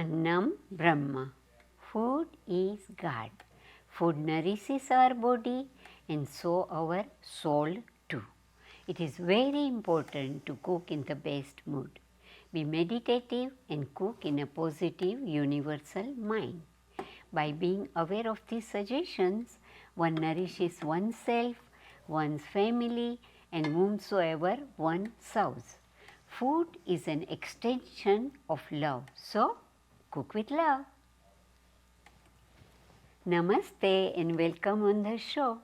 Annam Brahma. Food is God. Food nourishes our body and so our soul too. It is very important to cook in the best mood. Be meditative and cook in a positive universal mind. By being aware of these suggestions, one nourishes oneself, one's family and whomsoever one serves. Food is an extension of love. So, cook with love. Namaste and welcome on the show.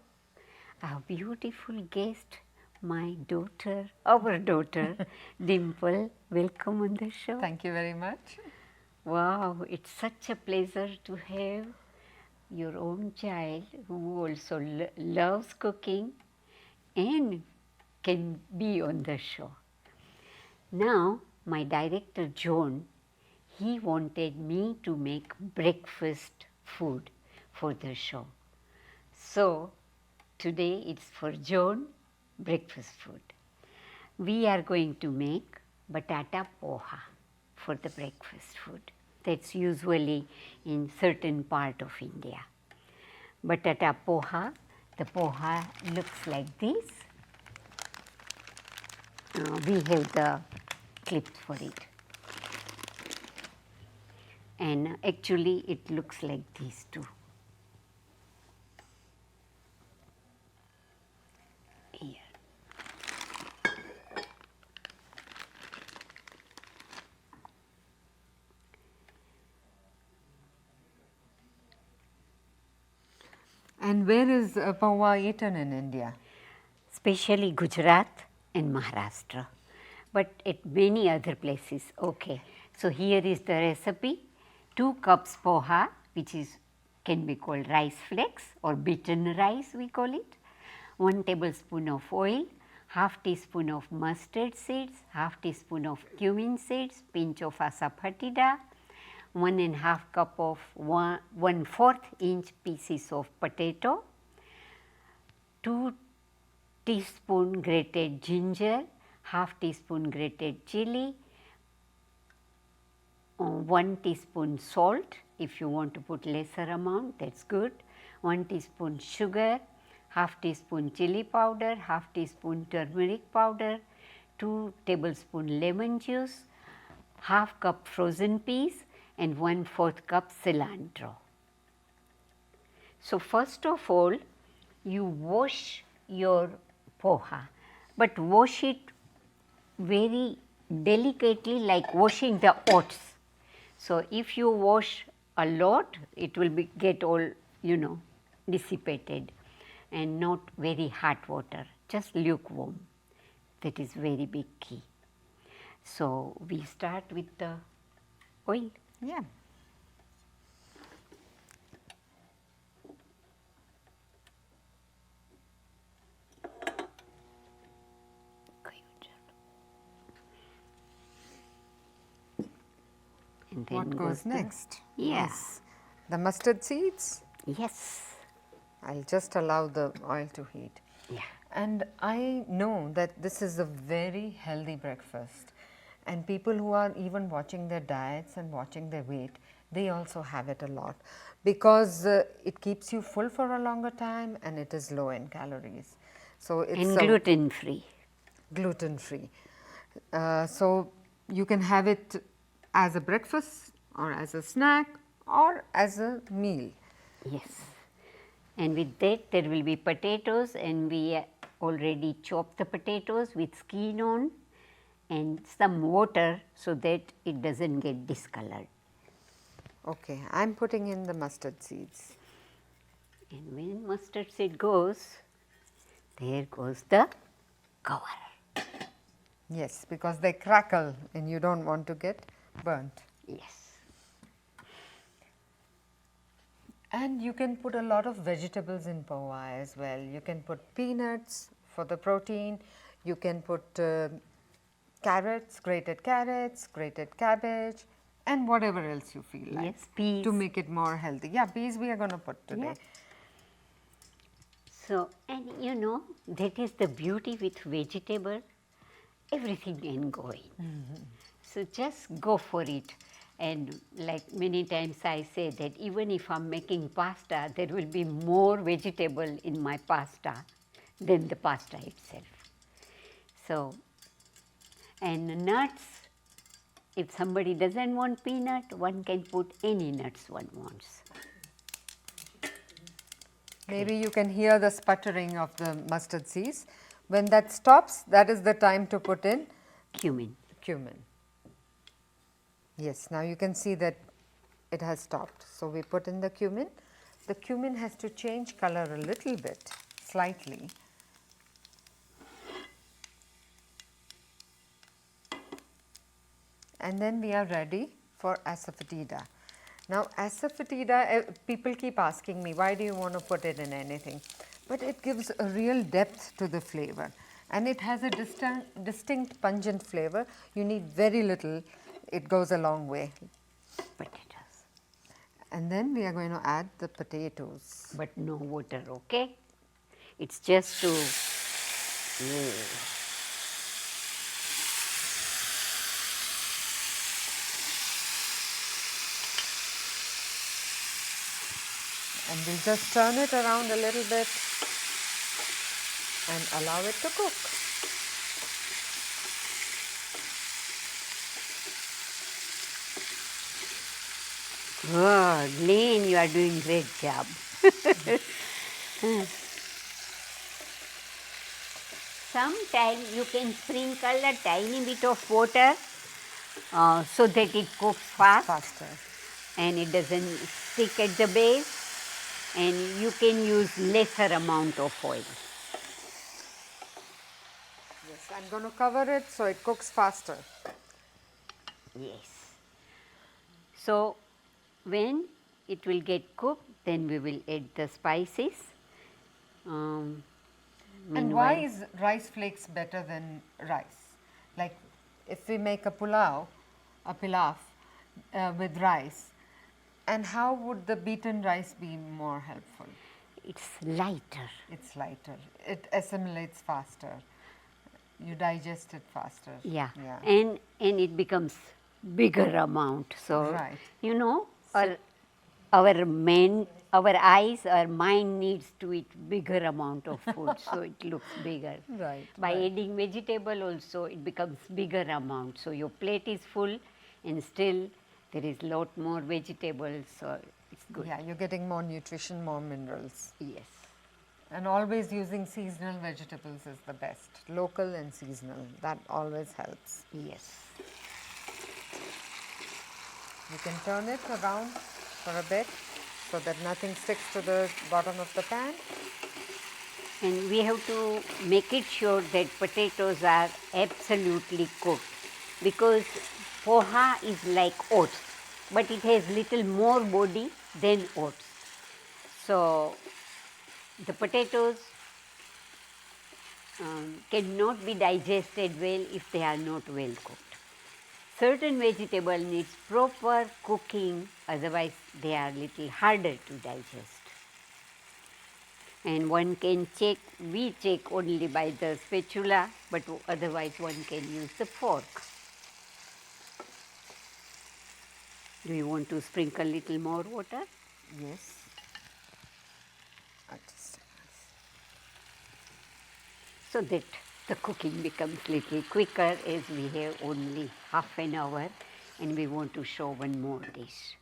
Our beautiful guest, my daughter, our daughter, Dimple, welcome on the show. Thank you very much. Wow, it's such a pleasure to have your own child who also loves cooking and can be on the show. Now, my director John, he wanted me to make breakfast food for the show. So, today it's for John, breakfast food. We are going to make Batata Poha for the breakfast food. That's usually in certain part of India. Batata Poha, the poha looks like this. We have the clips for it. And actually it looks like these too. Here. And where is poha eaten in India? Especially Gujarat and Maharashtra, but at many other places. Okay, so here is the recipe. 2 cups poha, which is can be called rice flakes or beaten rice we call it. 1 tablespoon of oil, half teaspoon of mustard seeds, half teaspoon of cumin seeds, pinch of asafoetida, 1½ cup of 1/4 inch pieces of potato, 2 teaspoon grated ginger, half teaspoon grated chili, 1 teaspoon salt. If you want to put lesser amount, that's good. 1 teaspoon sugar, half teaspoon chili powder, half teaspoon turmeric powder, 2 tablespoon lemon juice, half cup frozen peas and 1/4 cup cilantro. So, first of all you wash your poha, but wash it very delicately like washing the oats. So, if you wash a lot, it will get all dissipated, and not very hot water, just lukewarm. That is very big key. So, we start with the oil. Yeah. And then What goes next? Yes. The mustard seeds? Yes. I'll just allow the oil to heat. Yeah. And I know that this is a very healthy breakfast, and people who are even watching their diets and watching their weight, they also have it a lot, because it keeps you full for a longer time and it is low in calories. So it's And gluten free. Gluten free. So you can have it as a breakfast or as a snack or as a meal. Yes. And with that there will be potatoes, and we already chopped the potatoes with skin on and some water so that it does not get discolored. Okay, I am putting in the mustard seeds. And when mustard seed goes, there goes the cover. Yes, because they crackle and you do not want to get burnt. Yes. And you can put a lot of vegetables in poha as well. You can put peanuts for the protein, you can put carrots, grated cabbage, and whatever else you feel like. Yes, peas. To make it more healthy. Yeah, peas we are going to put today. Yeah. So, and that is the beauty with vegetable, everything can go in. So, just go for it. And like many times I say that even if I'm making pasta, there will be more vegetable in my pasta than the pasta itself. So, and nuts, if somebody doesn't want peanut, one can put any nuts one wants. Maybe you can hear the sputtering of the mustard seeds. When that stops, that is the time to put in Cumin. cumin. Yes, now you can see that it has stopped. So, we put in the cumin. The cumin has to change color a little bit, slightly. And then we are ready for asafoetida. Now, asafoetida, people keep asking me, why do you want to put it in anything? But it gives a real depth to the flavor, and it has a distinct pungent flavor. You need very little, it goes a long way. Potatoes. And then we are going to add the potatoes. But no water, okay? It's just to And we'll just turn it around a little bit and allow it to cook. Oh, Glenn, you are doing great job. Sometimes you can sprinkle a tiny bit of water so that it cooks fast Faster. and it doesn't stick at the base, and you can use lesser amount of oil. Yes, I'm going to cover it so it cooks faster. Yes. So, when it will get cooked, then we will add the spices. And why is rice flakes better than rice? Like if we make a pilaf with rice, and how would the beaten rice be more helpful? It's lighter. It's lighter. It assimilates faster. You digest it faster. Yeah. Yeah. And it becomes bigger amount. So, Right. you know, our eyes, our mind needs to eat bigger amount of food, so it looks bigger. Right, By right. adding vegetable also, it becomes bigger amount. So your plate is full, and still there is lot more vegetables, so it's good. Yeah, you're getting more nutrition, more minerals. Yes. And always using seasonal vegetables is the best. Local and seasonal. That always helps. Yes. You can turn it around for a bit so that nothing sticks to the bottom of the pan. And we have to make it sure that potatoes are absolutely cooked, because poha is like oats, but it has little more body than oats. So, the potatoes cannot be digested well if they are not well cooked. Certain vegetable needs proper cooking, otherwise they are little harder to digest. And one can check, we check only by the spatula, but otherwise one can use the fork. Do you want to sprinkle little more water? Yes. Just So that the cooking becomes little quicker, as we have only half an hour and we want to show one more dish.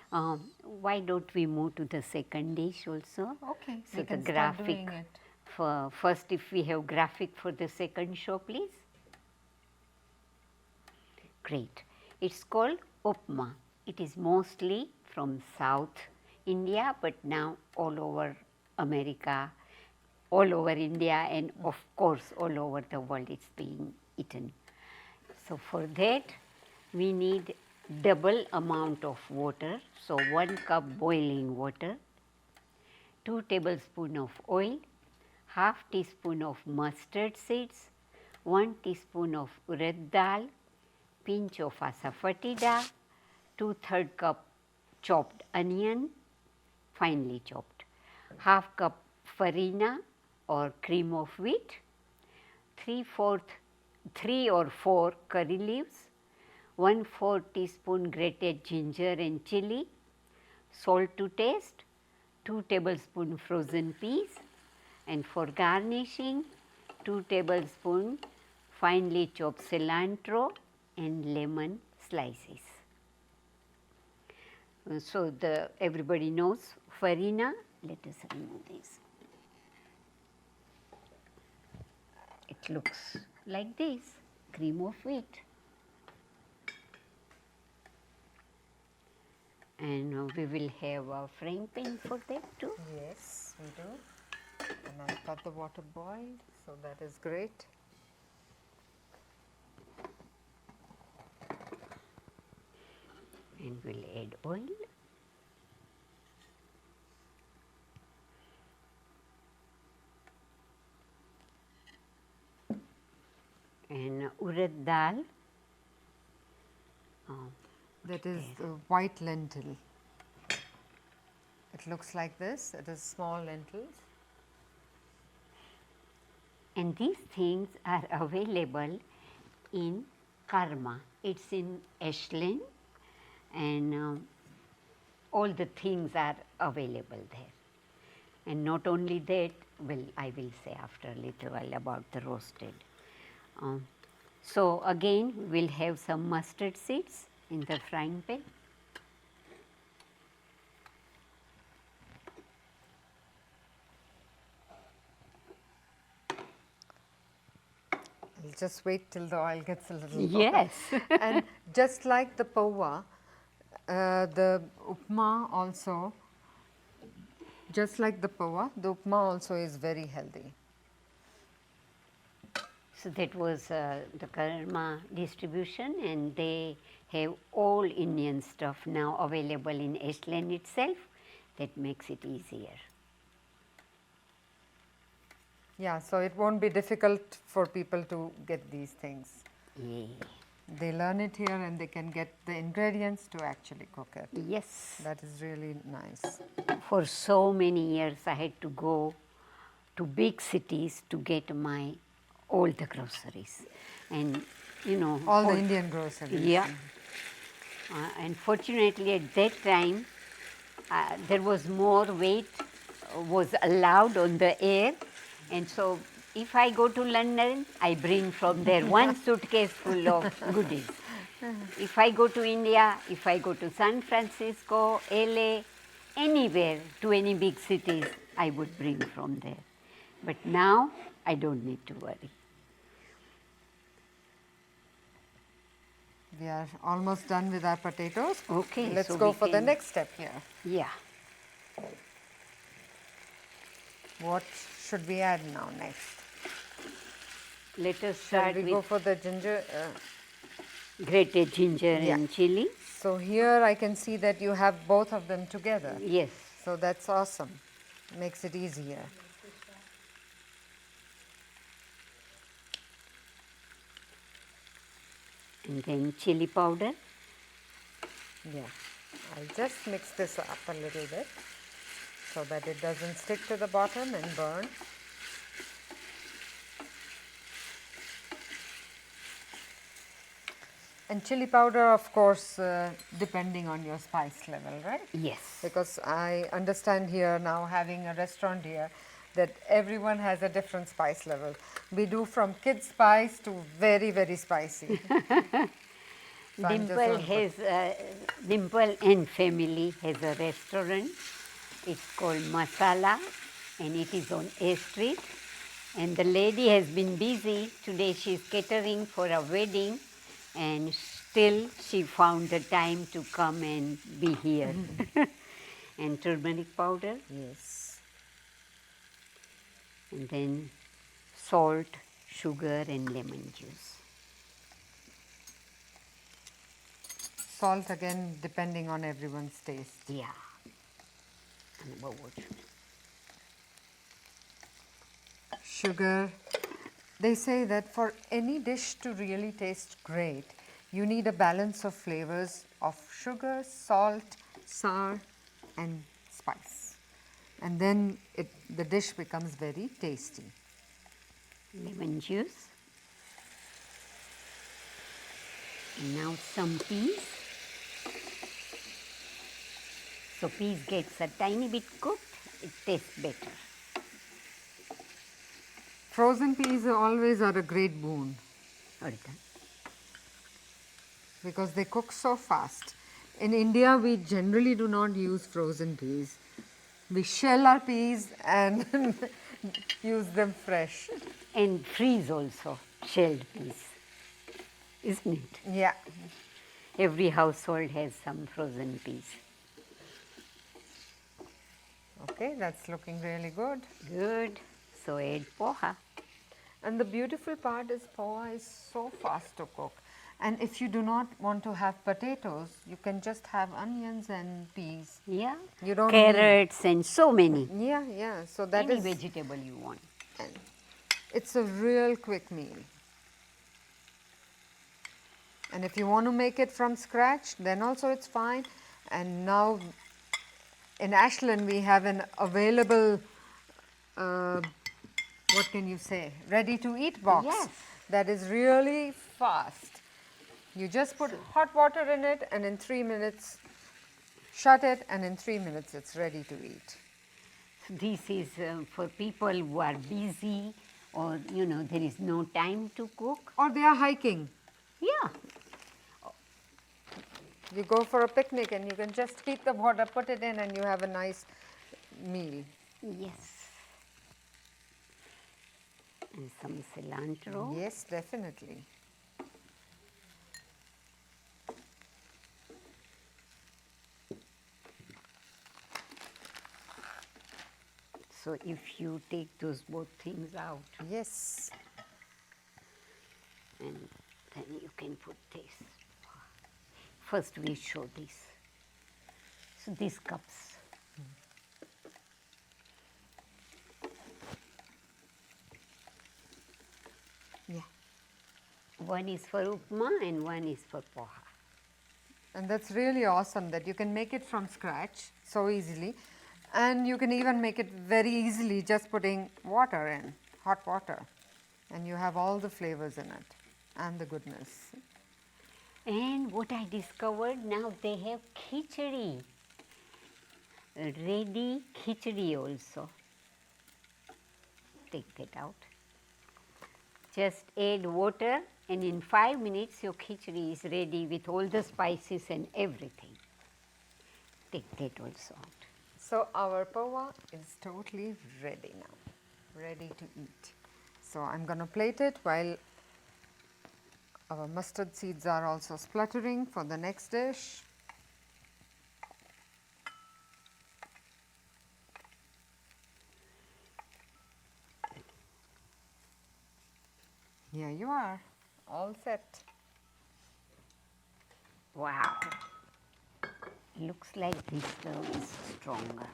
Why don't we move to the second dish also? Okay, So we the can start graphic, doing it. first if we have graphic for the second show, please. Great. It's called Upma. It is mostly from South India, but now all over America, all over India, and of course all over the world it's being eaten. So for that we need double amount of water. So 1 cup boiling water, 2 tablespoon of oil, half teaspoon of mustard seeds, 1 teaspoon of urad dal, pinch of asafoetida, 2/3 cup chopped onion, finely chopped, half cup farina or cream of wheat, 3 or 4 curry leaves, 1/4 teaspoon grated ginger and chili, salt to taste, 2 tablespoon frozen peas, and for garnishing 2 tablespoon finely chopped cilantro and lemon slices. So, everybody knows farina. Let us remove this. It looks like this, cream of wheat. And we will have a frying pan for that too. Yes, we do. And I've got the water boiled, so that is great. And we'll add oil. And urad dal. That is the white lentil. It looks like this. It is small lentils. And these things are available in Karma. It's in Ashland, and all the things are available there. And not only that, well, I will say after a little while about the roasted. So again, we'll have some mustard seeds in the frying pan. I'll just wait till the oil gets a little Yes. And just like the poha, the upma also, just like the poha, the upma also is very healthy. So that was the Karma distribution, and they have all Indian stuff now available in Ashland itself. That makes it easier. Yeah, so it won't be difficult for people to get these things. Yeah. They learn it here and they can get the ingredients to actually cook it. Yes. That is really nice. For so many years, I had to go to big cities to get all the groceries, and All the Indian groceries. Yeah. And fortunately, at that time, there was more weight was allowed on the air, and so if I go to London, I bring from there one suitcase full of goodies. If I go to India, if I go to San Francisco, LA, anywhere to any big cities, I would bring from there. But now I don't need to worry. We are almost done with our potatoes. Okay, Let's so go we for the can- next step here. Yeah. What should we add now next? Let us Shall start we go with for the ginger? grated ginger Yeah. and chili. So here I can see that you have both of them together. Yes. So that's awesome. Makes it easier. And then chili powder. Yeah. I'll just mix this up a little bit so that it doesn't stick to the bottom and burn. And chili powder, of course, depending on your spice level, right? Yes. Because I understand here now, having a restaurant here, that everyone has a different spice level. We do from kid spice to very, very spicy. So I'm just Dimple going to put- Dimple and family has a restaurant. It's called Masala, and it is on A Street. And the lady has been busy today. She's catering for a wedding, and still she found the time to come and be here. And turmeric powder, Yes. and then salt, sugar, and lemon juice. Salt again, depending on everyone's taste. Yeah. And about what? Sugar. They say that for any dish to really taste great, you need a balance of flavors of sugar, salt, sour, and spice. And then the dish becomes very tasty. Lemon juice. Now some peas. So peas gets a tiny bit cooked, it tastes better. Frozen peas always are a great boon All done. because they cook so fast. In India, we generally do not use frozen peas. We shell our peas and use them fresh. And freeze also, shelled peas, isn't it? Yeah. Every household has some frozen peas. Okay, that's looking really good. Good. So add poha. And the beautiful part is poha is so fast to cook. And if you do not want to have potatoes, you can just have onions and peas. Yeah. You don't Carrots and so many. Yeah, yeah. So that Any is, vegetable you want. and it's a real quick meal. And if you want to make it from scratch, then also it's fine. And now in Ashland, we have an available, what can you say, ready to eat box Yes. that is really fast. You just put hot water in it, and in 3 minutes, shut it, and in 3 minutes, it's ready to eat. This is for people who are busy or, there is no time to cook. Or they are hiking. Yeah. You go for a picnic, and you can just heat the water, put it in, and you have a nice meal. Yes. And some cilantro. Yes, definitely. So if you take those both things out, Yes. and then you can put this. First we show this. So these cups. Yeah. One is for upma and one is for poha. And that's really awesome that you can make it from scratch so easily. And you can even make it very easily just putting water in, hot water. And you have all the flavors in it and the goodness. And what I discovered, now they have khichdi, ready khichdi also. Take that out. Just add water, and in 5 minutes your khichdi is ready with all the spices and everything. Take that also out. So our poha is totally ready now, ready to eat. So I'm going to plate it while our mustard seeds are also spluttering for the next dish. Here you are, all set. Wow. Looks like this stove is stronger.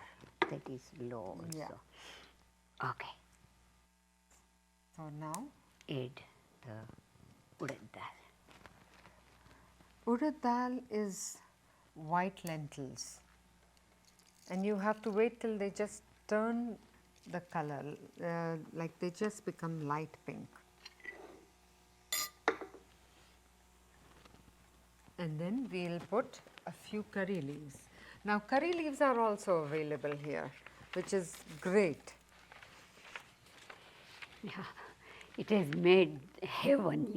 That is low also. Yeah. Okay. So now, Add the urad dal. urad dal is white lentils, and you have to wait till they just turn the color, like they just become light pink. And then we'll put a few curry leaves. Now curry leaves are also available here, which is great. Yeah. It has made heaven,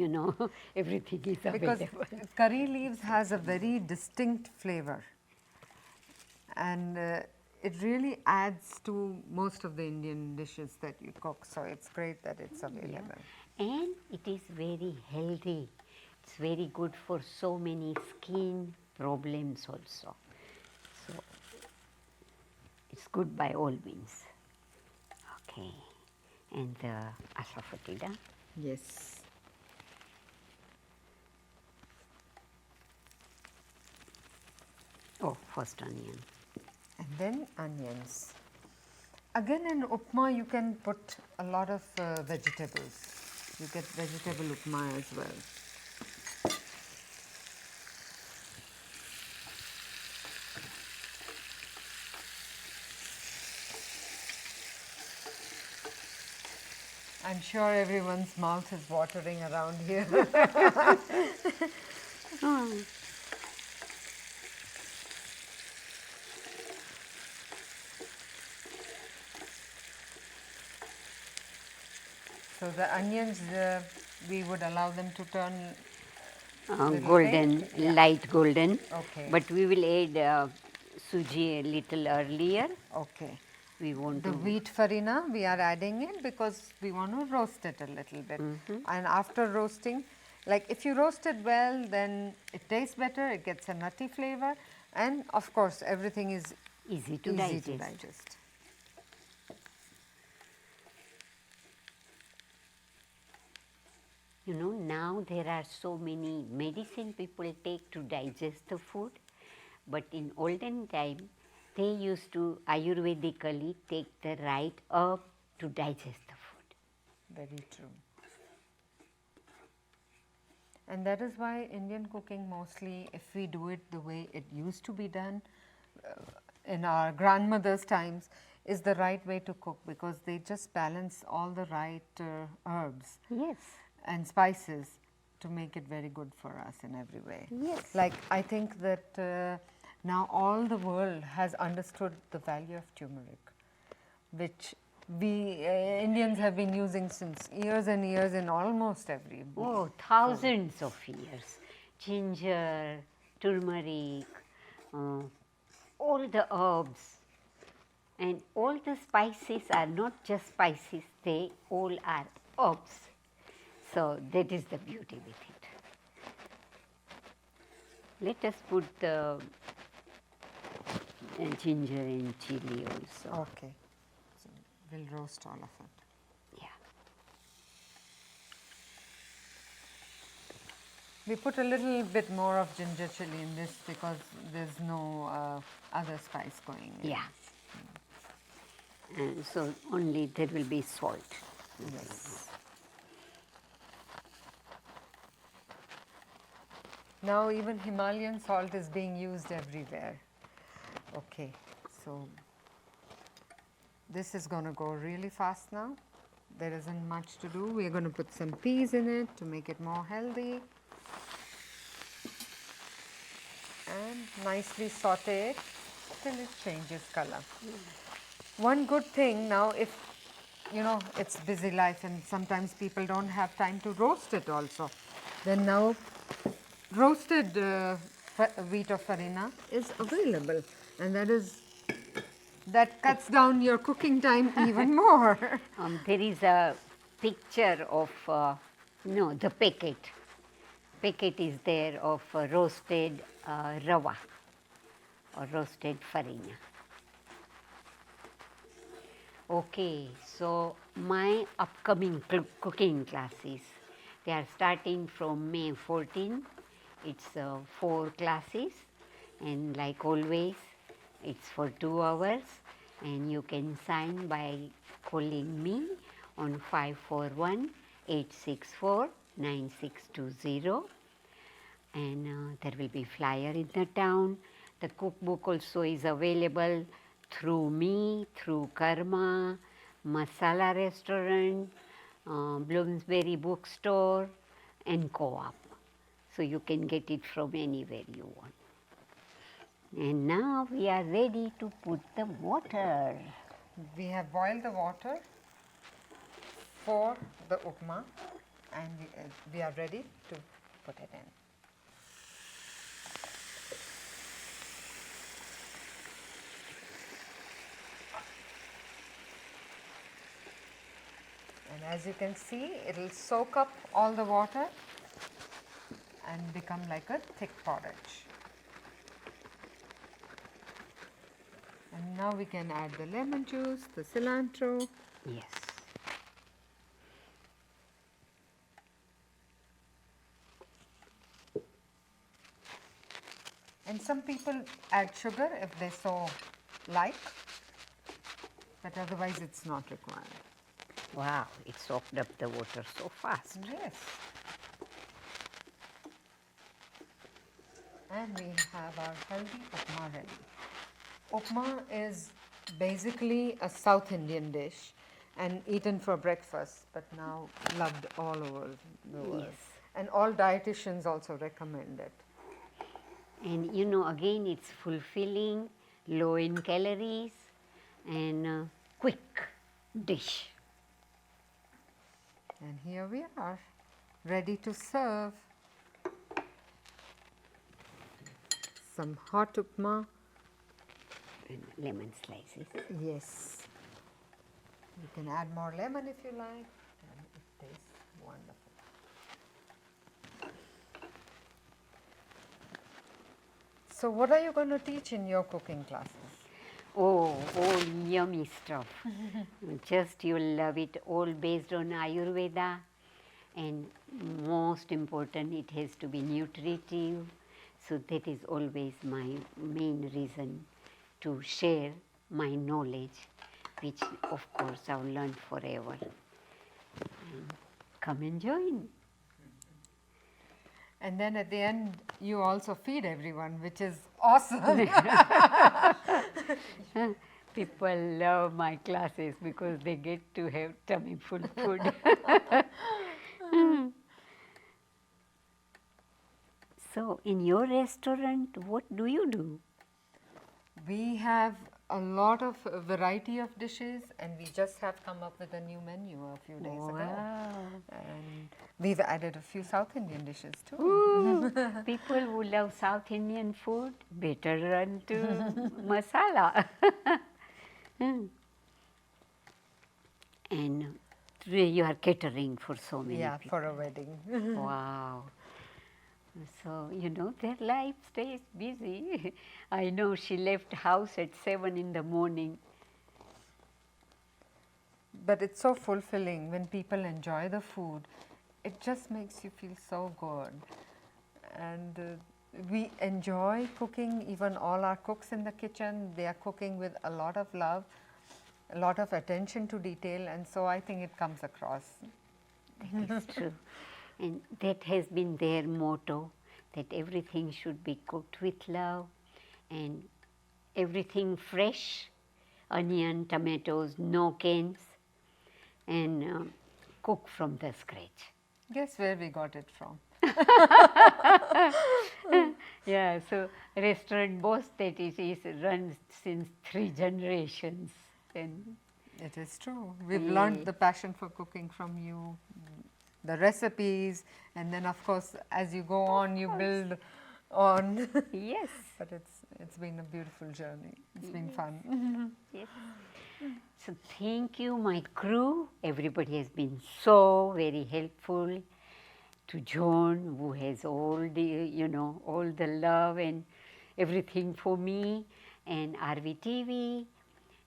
everything is Because available. curry leaves has a very distinct flavor, and it really adds to most of the Indian dishes that you cook. So it's great that it's available. And it is very healthy. It's very good for so many skin problems also. So it's good by all means. Okay. And the asafoetida. Yes. Oh, first onion. And then onions. Again, in upma, you can put a lot of vegetables. You get vegetable upma as well. I'm sure everyone's mouth is watering around here. Oh, So the onions, we would allow them to turn little golden, bit. Yeah. light golden. Okay. But we will add suji a little earlier. Okay. We want The to. wheat farina we are adding it because we want to roast it a little bit. And after roasting, like if you roast it well, then it tastes better, it gets a nutty flavor, and of course everything is Easy to easy to digest. digest. You know, now there are so many medicine people take to digest the food, but in olden time, they used to Ayurvedically take the right herb to digest the food. Very true. And that is why Indian cooking mostly, if we do it the way it used to be done in our grandmother's times, is the right way to cook because they just balance all the right herbs Yes, and spices to make it very good for us in every way. yes. Like I think that now all the world has understood the value of turmeric, which we Indians have been using since years and years in almost every Oh, thousands of years. Ginger, turmeric, uh, all the herbs and all the spices are not just spices, they all are herbs. So that is the beauty with it. Let us put the ginger and chili also. Okay, so we'll roast all of it. Yeah. We put a little bit more of ginger chili in this because there's no other spice going in. Yeah. And so only there will be salt. Yes. Now even Himalayan salt is being used everywhere. Okay, so this is going to go really fast now. There isn't much to do. We're going to put some peas in it to make it more healthy. And nicely saute it till it changes color. One good thing now, if you know it's busy life and sometimes people don't have time to roast it also, then now roasted wheat of farina is available, and that cuts down your cooking time even more. There is a picture of, no, the packet. Packet is there of roasted rava or roasted farina. Okay, so my upcoming cooking classes, they are starting from May 14. It's 4 classes, and like always, it's for 2 hours, and you can sign by calling me on 541-864-9620, and there will be flyer in the town. The cookbook also is available through me, through Karma, Masala Restaurant, Bloomsbury Bookstore, and Co-op. So you can get it from anywhere you want. And now we are ready to put the water. We have boiled the water for the upma, and we are ready to put it in. And as you can see, it will soak up all the water and become like a thick porridge. And now we can add the lemon juice, the cilantro. Yes. And some people add sugar if they so like, but otherwise it's not required. Wow, it soaked up the water so fast. Yes. And we have our healthy upma ready. Upma is basically a South Indian dish and eaten for breakfast, but now loved all over the world. Yes. And all dietitians also recommend it. And you know, again, it's fulfilling, low in calories, and quick dish. And here we are, ready to serve. Some hot upma. And lemon slices. Yes. You can add more lemon if you like, and it tastes wonderful. So, what are you going to teach in your cooking classes? Oh, all yummy stuff. Just you'll love it. All based on Ayurveda, and most important, it has to be nutritive. So that is always my main reason to share my knowledge, which of course I've learned forever. And come and join. And then at the end, you also feed everyone, which is awesome. People love my classes because they get to have tummy full food. So, in your restaurant, what do you do? We have a lot of variety of dishes, and we just have come up with a new menu a few days ago. Wow. And we've added a few South Indian dishes too. Ooh, people who love South Indian food better run to masala. And you are catering for so many Yeah, people. for a wedding. Wow. So, you know, their life stays busy. I know she left house at 7 in the morning. But it's so fulfilling when people enjoy the food. It just makes you feel so good. And we enjoy cooking, even all our cooks in the kitchen, they are cooking with a lot of love, a lot of attention to detail, and so I think it comes across. That is true. And that has been their motto, that everything should be cooked with love and everything fresh, onion, tomatoes, no cans, and cook from the scratch. Guess where we got it from? Yeah, so restaurant boss that it is runs since 3 generations. And It is true. We've learned the passion for cooking from you, the recipes, and then of course as you go on you build on. yes, But it's been a beautiful journey. It's been fun. yes. So thank you, my crew. Everybody has been so very helpful. To John, who has all the, you know, all the love and everything for me, and RVTV,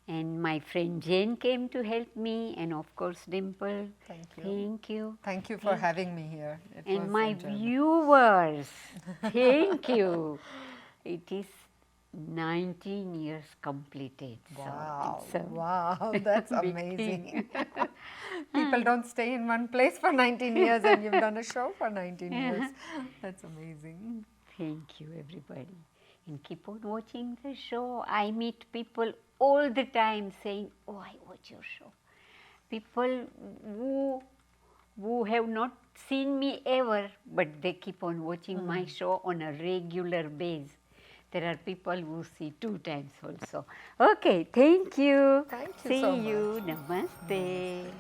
and my friend Jane came to help me, and of course Dimple. Thank you. Thank you. Thank you for having me here. It And was my enjoyable. viewers, thank you. It is 19 years completed. Wow, So it's a wow, that's big amazing. People don't stay in one place for 19 years and you've done a show for 19 years. That's amazing. Thank you, everybody. And keep on watching the show. I meet people all the time saying, oh, I watch your show. People who have not seen me ever, but they keep on watching my show on a regular basis. There are people who see 2 times also. Okay, thank you. Thank you See so much. you. Namaste.